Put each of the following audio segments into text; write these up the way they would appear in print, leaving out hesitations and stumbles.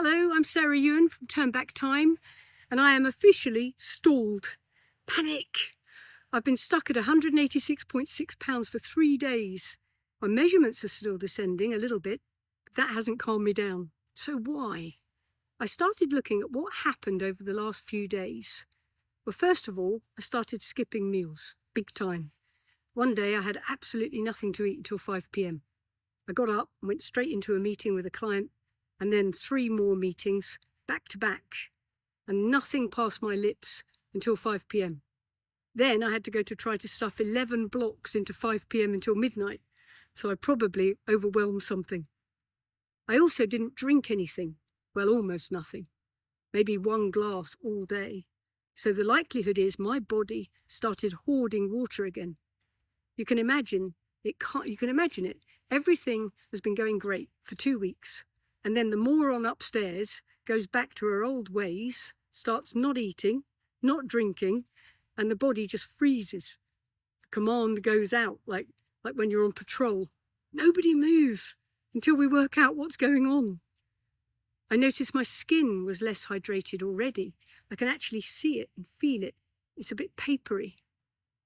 Hello, I'm Sarah Ewan from Turn Back Time, and I am officially stalled. Panic! I've been stuck at 186.6 pounds for 3 days. My measurements are still descending a little bit, but that hasn't calmed me down. So why? I started looking at what happened over the last few days. Well, first of all, I started skipping meals, big time. One day I had absolutely nothing to eat until 5 p.m. I got up and went straight into a meeting with a client, and then 3 more meetings, back to back, and nothing passed my lips until 5 p.m. Then I had to go to try to stuff 11 blocks into 5 p.m. until midnight, so I probably overwhelmed something. I also didn't drink anything, well, almost nothing, maybe 1 glass all day. So the likelihood is my body started hoarding water again. You can imagine it. Everything has been going great for 2 weeks. And then the moron upstairs goes back to her old ways, starts not eating, not drinking, and the body just freezes. The command goes out like when you're on patrol. Nobody move until we work out what's going on. I noticed my skin was less hydrated already. I can actually see it and feel it. It's a bit papery.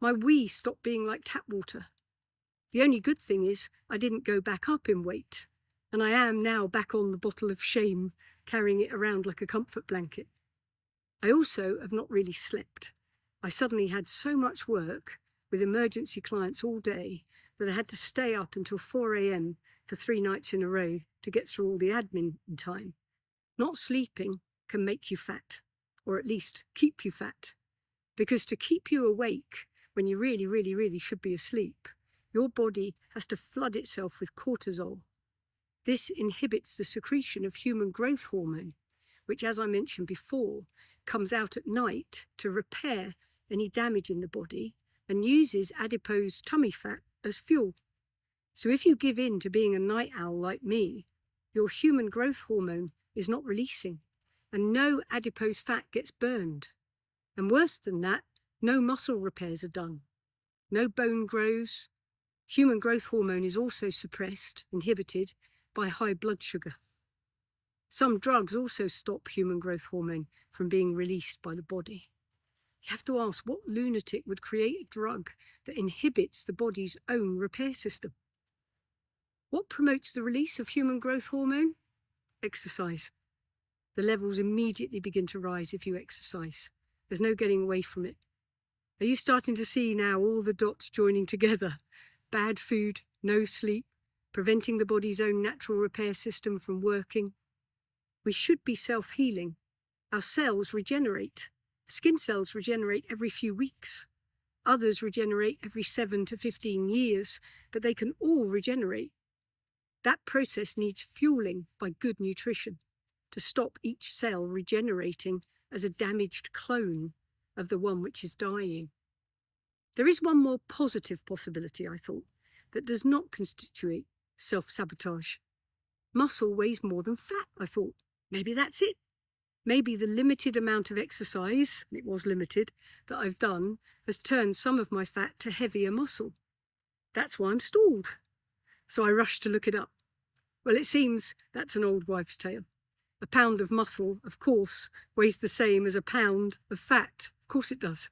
My wee stopped being like tap water. The only good thing is I didn't go back up in weight. And I am now back on the bottle of shame, carrying it around like a comfort blanket. I also have not really slept. I suddenly had so much work with emergency clients all day that I had to stay up until 4 a.m. for 3 nights in a row to get through all the admin in time. Not sleeping can make you fat, or at least keep you fat. Because to keep you awake when you really should be asleep, your body has to flood itself with cortisol. This inhibits the secretion of human growth hormone, which, as I mentioned before, comes out at night to repair any damage in the body and uses adipose tummy fat as fuel. So if you give in to being a night owl like me, your human growth hormone is not releasing, and no adipose fat gets burned. And worse than that, no muscle repairs are done. No bone grows. Human growth hormone is also suppressed, inhibited, by high blood sugar. Some drugs also stop human growth hormone from being released by the body. You have to ask, what lunatic would create a drug that inhibits the body's own repair system? What promotes the release of human growth hormone? Exercise. The levels immediately begin to rise if you exercise. There's no getting away from it. Are you starting to see now all the dots joining together? Bad food, no sleep, preventing the body's own natural repair system from working. We should be self-healing. Our cells regenerate. Skin cells regenerate every few weeks. Others regenerate every 7 to 15 years, but they can all regenerate. That process needs fueling by good nutrition to stop each cell regenerating as a damaged clone of the one which is dying. There is one more positive possibility, I thought, that does not constitute self-sabotage. Muscle weighs more than fat, I thought. Maybe that's it. Maybe the limited amount of exercise, and it was limited, that I've done has turned some of my fat to heavier muscle. That's why I'm stalled. So I rushed to look it up. Well, it seems that's an old wives' tale. A pound of muscle, of course, weighs the same as a pound of fat. Of course it does.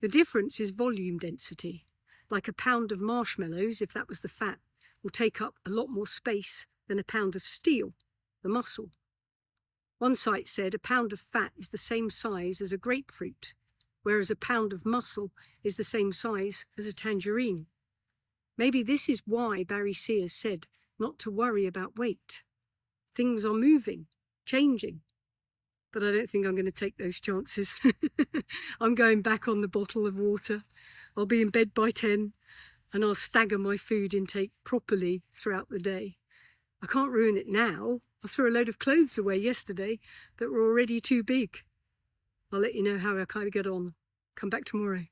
The difference is volume density. Like a pound of marshmallows, if that was the fat, will take up a lot more space than a pound of steel, the muscle. One site said a pound of fat is the same size as a grapefruit, whereas a pound of muscle is the same size as a tangerine. Maybe this is why Barry Sears said not to worry about weight. Things are moving, changing. But I don't think I'm going to take those chances. I'm going back on the bottle of water. I'll be in bed by 10. And I'll stagger my food intake properly throughout the day. I can't ruin it now. I threw a load of clothes away yesterday that were already too big. I'll let you know how I kind of get on. Come back tomorrow.